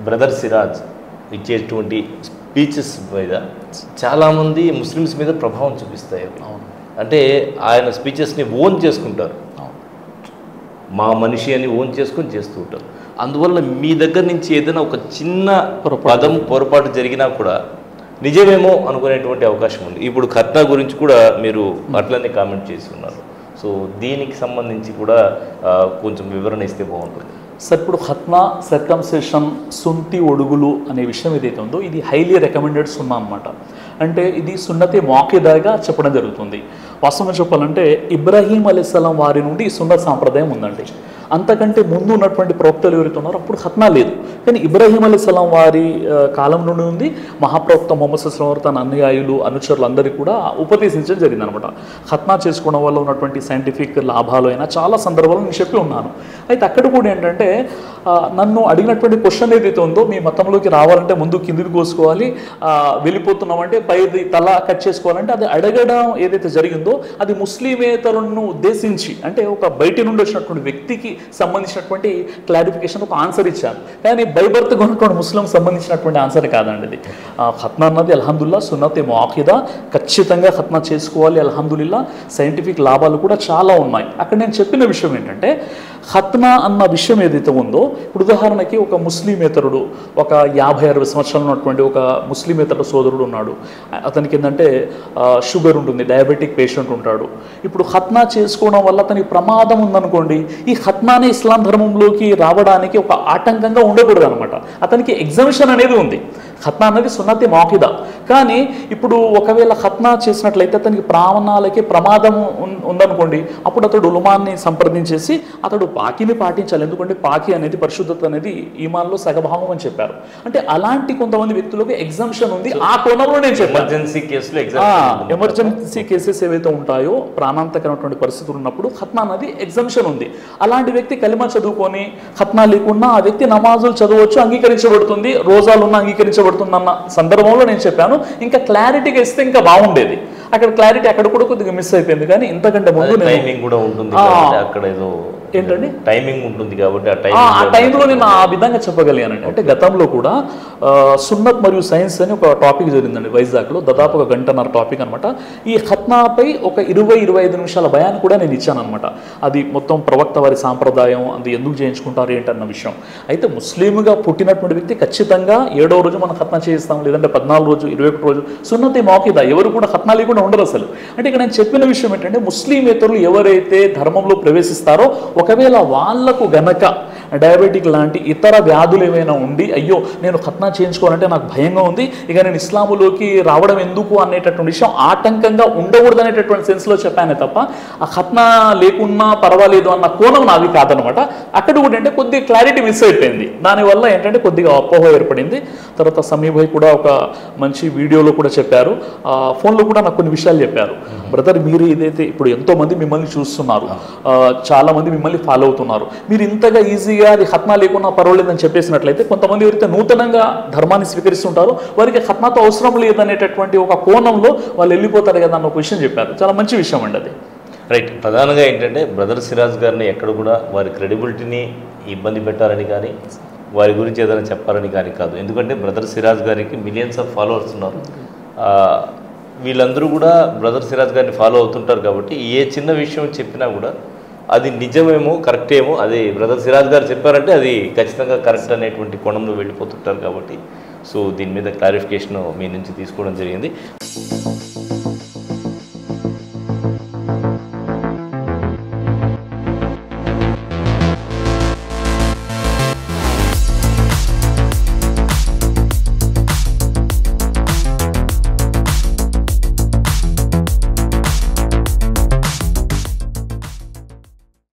Brother Siraj ఇచ్చేటువంటి speeches మీద చాలామంది ముస్లిమ్స్ మీద ప్రభావం చూపిస్తాయి అవి. అంటే ఆయన స్పీచెస్ని ఓన్ చేసుకుంటారు, మా మనిషి అని ఓన్ చేసుకొని చేస్తూ ఉంటారు. అందువల్ల మీ దగ్గర నుంచి ఏదైనా ఒక చిన్న పదం పొరపాటు జరిగినా కూడా నిజమేమో అనుకునేటువంటి అవకాశం ఉంది. ఇప్పుడు ఖత్నా గురించి కూడా మీరు అట్లనే కామెంట్ చేసి ఉన్నారు. సో దీనికి సంబంధించి కూడా కొంచెం వివరణ ఇస్తే బాగుంటుంది సార్. ఇప్పుడు ఖత్నా, సర్కంసెషన్, సుంతి ఒడుగులు అనే విషయం ఏదైతే ఉందో ఇది హైలీ రికమెండెడ్ సున్నా అనమాట. అంటే ఇది సున్నతే మౌఖిదాగా చెప్పడం జరుగుతుంది. వాస్తవంగా చెప్పాలంటే ఇబ్రాహీం అలైహిస్సలాం వారి నుండి ఈ సున్నత్ సాంప్రదాయం ఉందండి. అంతకంటే ముందు ఉన్నటువంటి ప్రవక్తలు ఎవరైతే ఉన్నారో అప్పుడు ఖత్నా లేదు. కానీ ఇబ్రాహీం అలైహిస్సలాం వారి కాలం నుండి ఉంది. మహాప్రవక్త ముహమ్మద్ సల్లల్లాహు అలైహి వసల్లం తన అనుయాయులు అనుచరులు అందరికీ కూడా ఉపదేశించడం జరిగింది అనమాట. ఖత్నా చేసుకోవడం వల్ల ఉన్నటువంటి సైంటిఫిక్ లాభాలు అయినా చాలా సందర్భాలు నేను చెప్పి ఉన్నాను. అయితే అక్కడ కూడా ఏంటంటే నన్ను అడిగినటువంటి క్వశ్చన్ ఏదైతే ఉందో, మీ మతంలోకి రావాలంటే ముందు కిందికి కోసుకోవాలి, వెళ్ళిపోతున్నామంటే పైది తల కట్ చేసుకోవాలంటే, అది అడగడం ఏదైతే జరిగిందో అది ముస్లిమేతరులను ఉద్దేశించి, అంటే ఒక బయటి నుండి వచ్చినటువంటి వ్యక్తికి సంబంధించినటువంటి క్లారిఫికేషన్ ఒక ఆన్సర్ ఇచ్చాను. కానీ బైబర్త్ కొన్నటువంటి ముస్లిం సంబంధించినటువంటి ఆన్సర్ కాదండి అది. ఖత్నా అన్నది అల్హమ్దుల్లా సున్నతే ముఅక్కిదా, ఖచ్చితంగా ఖత్నా చేసుకోవాలి. అల్హమ్దుల్లా సైంటిఫిక్ లాభాలు కూడా చాలా ఉన్నాయి. అక్కడ నేను చెప్పిన విషయం ఏంటంటే, ఖత్నా అన్న విషయం ఏదైతే ఉందో, ఇప్పుడు ఉదాహరణకి ఒక ముస్లిమేతరుడు, ఒక 50-60 సంవత్సరాలు ఉన్నటువంటి ఒక ముస్లిమేతరుడు సోదరుడు ఉన్నాడు. అతనికి ఏంటంటే షుగర్ ఉంటుంది, డయాబెటిక్ పేషెంట్ ఉంటాడు. ఇప్పుడు ఖత్నా చేసుకోవడం వల్ల అతనికి ప్రమాదం ఉందనుకోండి, ఈ ఖత్నాని ఇస్లాం ధర్మంలోకి రావడానికి ఒక ఆటంకంగా ఉండకూడదు అనమాట. అతనికి ఎగ్జామిషన్ అనేది ఉంది. ఖత్నా అనేది సున్నతి మౌఖిదా. కానీ ఇప్పుడు ఒకవేళ ఖత్నా చేసినట్లయితే అతనికి ప్రాణాలకి ప్రమాదం ఉందనుకోండి, అప్పుడు అతడు ఉలమాన్ని సంప్రదించేసి అతడు పాకిని పాటించాలి. ఎందుకంటే పాకి అనేది పరిశుద్ధత అనేది ఈమాన్లో సగభాగం అని చెప్పారు. అంటే అలాంటి కొంతమంది వ్యక్తులకు ఎగ్జామ్షన్ ఉంది. ఆ కోణంలో నేను చెప్పాను, ఎమర్జెన్సీ కేసెస్ ఏవైతే ఉంటాయో, ప్రాణాంతకరమైనటువంటి పరిస్థితులు ఉన్నప్పుడు ఖత్నా అనేది ఎగ్జామ్షన్ ఉంది. అలాంటి వ్యక్తి కలిమా చదువుకొని ఖత్నా లేకున్నా ఆ వ్యక్తి నమాజులు చదవచ్చు, అంగీకరించబడుతుంది, రోజాలు ఉన్న అంగీకరించబడుతుంది అన్న సందర్భంలో నేను చెప్పాను. ఇంకా క్లారిటీగా ఇస్తే ఇంకా బాగుండేది. అక్కడ క్లారిటీ అక్కడ కూడా కొద్దిగా మిస్ అయిపోయింది. కానీ ఇంతకంటే ముందు టైమింగ్ కూడా ఉంటుంది, అక్కడ ఏదో ఏంటండి టైమింగ్ ఉంటుంది కాబట్టి ఆ టైంలో నేను ఆ విధంగా చెప్పగలిగానండి. అంటే గతంలో కూడా సున్నత్ మరియు సైన్స్ అని ఒక టాపిక్ జరిగిందండి వైజాగ్లో, దాదాపు 1 గంటన్నర టాపిక్ అనమాట. ఈ ఖత్నాపై ఒక 20-25 నిమిషాల భయాన్ని కూడా నేను ఇచ్చాను అనమాట. అది మొత్తం ప్రవక్త వారి సాంప్రదాయం, అది ఎందుకు చేయించుకుంటారు ఏంటన్న విషయం. అయితే ముస్లింగా పుట్టినటువంటి వ్యక్తి ఖచ్చితంగా 7వ రోజు మనం ఖత్నా చేయిస్తాం, లేదంటే 14 రోజు, 21 రోజు సున్నతే మౌఖిదా. ఎవరు కూడా ఖత్నా లేకుండా ఉండరు అసలు. అంటే ఇక్కడ నేను చెప్పిన విషయం ఏంటంటే, ముస్లిమేతరులు ఎవరైతే ధర్మంలో ప్రవేశిస్తారో, ఒకవేళ వాళ్లకు గనక డయాబెటిక్ లాంటి ఇతర వ్యాధులు ఏమైనా ఉండి, అయ్యో నేను ఖత్నా చేయించుకోవాలంటే నాకు భయంగా ఉంది, ఇక నేను ఇస్లాములోకి రావడం ఎందుకు అనేటటువంటి విషయం ఆటంకంగా ఉండకూడదు అనేటటువంటి సెన్స్లో చెప్పానే తప్ప, ఆ ఖత్నా లేకున్నా పర్వాలేదు అన్న కోణం నాది కాదనమాట. అక్కడ కూడా అంటే కొద్దిగా క్లారిటీ మిస్ అయిపోయింది. దానివల్ల ఏంటంటే కొద్దిగా అపోహ ఏర్పడింది. తర్వాత సమీభాయ్ కూడా ఒక మంచి వీడియోలో కూడా చెప్పారు, ఫోన్లో కూడా నాకు కొన్ని విషయాలు చెప్పారు. బ్రదర్, మీరు ఏదైతే ఇప్పుడు ఎంతోమంది మిమ్మల్ని చూస్తున్నారు, చాలామంది మిమ్మల్ని ఫాలో అవుతున్నారు, మీరు ఇంతగా ఈజీగా అది ఖత్నా లేకున్నా పర్వాలేదని చెప్పేసినట్లయితే కొంతమంది ఎవరైతే నూతనంగా ధర్మాన్ని స్వీకరిస్తుంటారో వారికి ఖత్నాతో అవసరం లేదనేటటువంటి ఒక కోణంలో వాళ్ళు వెళ్ళిపోతారు కదా అన్న ఒక విషయం చెప్పారు. చాలా మంచి విషయం అండి అది. రైట్. ప్రధానంగా ఏంటంటే బ్రదర్ సిరాజ్ గారిని ఎక్కడ కూడా వారి క్రెడిబిలిటీని ఇబ్బంది పెట్టారని కానీ, వారి గురించి ఏదైనా చెప్పారని కానీ కాదు. ఎందుకంటే బ్రదర్ సిరాజ్ గారికి మిలియన్స్ ఆఫ్ ఫాలోవర్స్ ఉన్నారు. వీళ్ళందరూ కూడా బ్రదర్ సిరాజ్ గారిని ఫాలో అవుతుంటారు కాబట్టి ఏ చిన్న విషయం చెప్పినా కూడా అది నిజమేమో, కరెక్టేమో, అది బ్రదర్ సిరాజ్ గారు చెప్పారంటే అది ఖచ్చితంగా కరెక్ట్ అనేటువంటి కోణంలో వెళ్ళిపోతుంటారు కాబట్టి, సో దీని మీద క్లారిఫికేషన్ మీ నుంచి తీసుకోవడం జరిగింది.